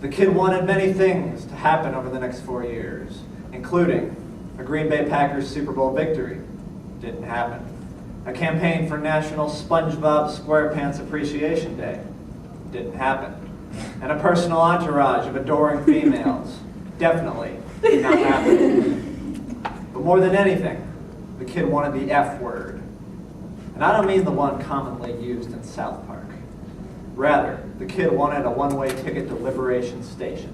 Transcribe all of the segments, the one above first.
The kid wanted many things to happen over the next 4 years, including a Green Bay Packers Super Bowl victory. Didn't happen. A campaign for National SpongeBob SquarePants Appreciation Day. Didn't happen. And a personal entourage of adoring females. Definitely did not happen. But more than anything, the kid wanted the F word. And I don't mean the one commonly used in South Park. Rather, the kid wanted a one-way ticket to Liberation Station.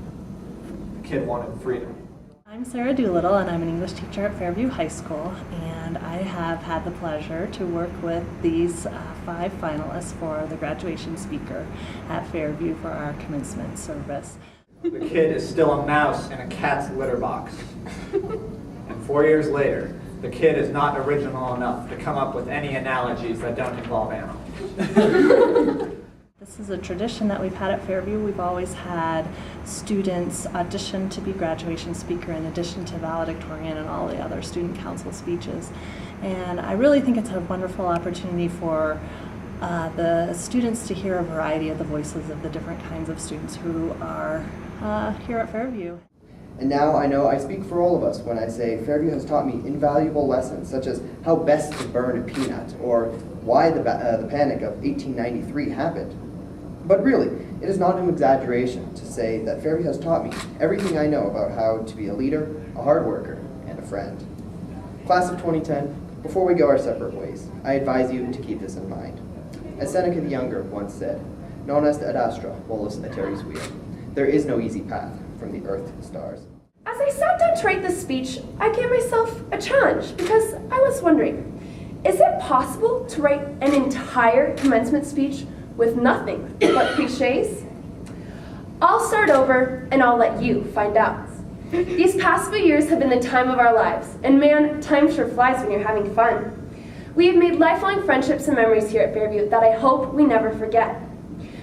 The kid wanted freedom. I'm Sarah Doolittle, and I'm an English teacher at Fairview High School, and I have had the pleasure to work with these 5 finalists for the graduation speaker at Fairview for our commencement service. The kid is still a mouse in a cat's litter box. And 4 years later, the kid is not original enough to come up with any analogies that don't involve animals. This is a tradition that we've had at Fairview. We've always had students audition to be graduation speaker in addition to valedictorian and all the other student council speeches. And I really think it's a wonderful opportunity for the students to hear a variety of the voices of the different kinds of students who are here at Fairview. And now I know I speak for all of us when I say Fairview has taught me invaluable lessons, such as how best to burn a peanut, or why the Panic of 1893 happened. But really, it is not an exaggeration to say that Fairview has taught me everything I know about how to be a leader, a hard worker, and a friend. Class of 2010, before we go our separate ways, I advise you to keep this in mind. As Seneca the Younger once said, non est ad astra volus aeteris via. There is no easy path from the earth to the stars. As I sat down to write this speech, I gave myself a challenge because I was wondering, is it possible to write an entire commencement speech with nothing but cliches? I'll start over and I'll let you find out. These past few years have been the time of our lives, and man, time sure flies when you're having fun. We have made lifelong friendships and memories here at Fairview that I hope we never forget.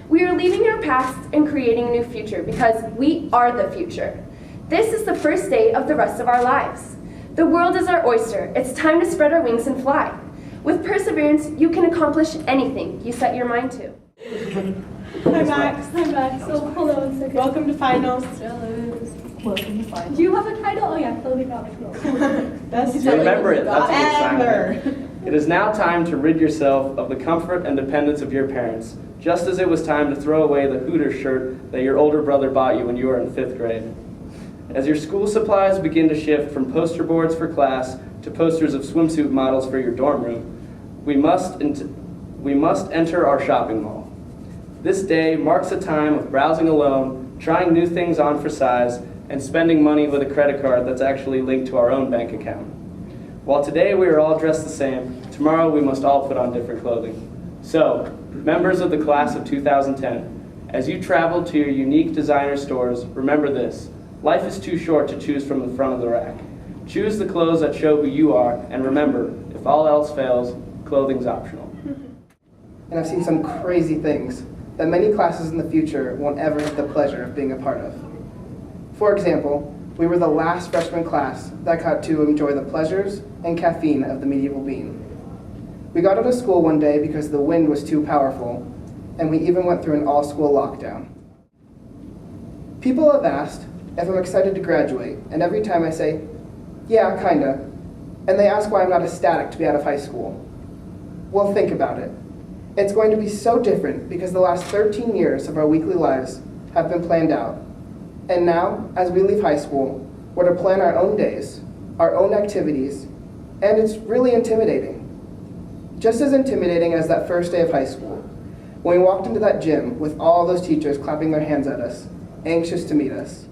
We are leaving our past and creating a new future because we are the future. This is the first day of the rest of our lives. The world is our oyster. It's time to spread our wings and fly. With perseverance, you can accomplish anything you set your mind to. Hi Max. Hi Max. So hello and second. Welcome to finals. Welcome to finals. Do you have a title? Oh yeah, clothing optional. Best Remember it. That's a good ever. sign. It is now time to rid yourself of the comfort and dependence of your parents, just as it was time to throw away the Hooters shirt that your older brother bought you when you were in 5th grade. As your school supplies begin to shift from poster boards for class to posters of swimsuit models for your dorm room, we must enter our shopping mall. This day marks a time of browsing alone, trying new things on for size, and spending money with a credit card that's actually linked to our own bank account. While today we are all dressed the same, tomorrow we must all put on different clothing. So, members of the class of 2010, as you travel to your unique designer stores, remember this: life is too short to choose from the front of the rack. Choose the clothes that show who you are, and remember, if all else fails, clothing's optional. And I've seen some crazy things that many classes in the future won't ever have the pleasure of being a part of. For example, we were the last freshman class that got to enjoy the pleasures and caffeine of the medieval bean. We got out of school one day because the wind was too powerful, and we even went through an all-school lockdown. People have asked if I'm excited to graduate, and every time I say, yeah, kinda, and they ask why I'm not ecstatic to be out of high school. Well, think about it. It's going to be so different because the last 13 years of our weekly lives have been planned out. And now, as we leave high school, we're to plan our own days, our own activities, and it's really intimidating. Just as intimidating as that first day of high school, when we walked into that gym with all those teachers clapping their hands at us, anxious to meet us.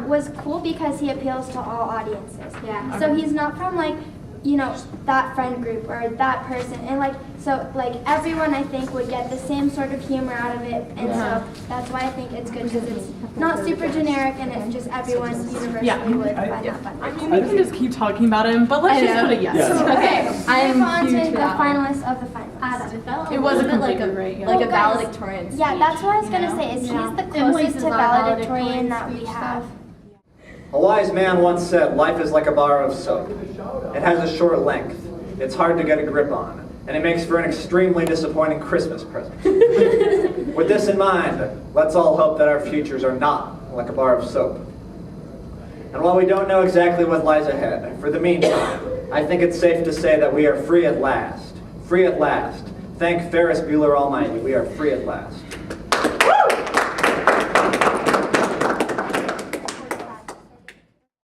Was cool because he appeals to all audiences. Yeah. So he's not from that friend group or that person, and everyone I think would get the same sort of humor out of it, and so that's why I think it's good because it's not super generic and it's just everyone universally would find that fun. I mean, we can just keep talking about him, but let's just put a yes. Okay, move on to the finalists of the finalists. It was a completely like a valedictorian. Yeah, that's what I was gonna say. Is he's the closest to valedictorian that we have. A wise man once said, life is like a bar of soap. It has a short length. It's hard to get a grip on. and it makes for an extremely disappointing Christmas present. With this in mind, let's all hope that our futures are not like a bar of soap. And while we don't know exactly what lies ahead, for the meantime, I think it's safe to say that we are free at last. Free at last. Thank Ferris Bueller Almighty, we are free at last.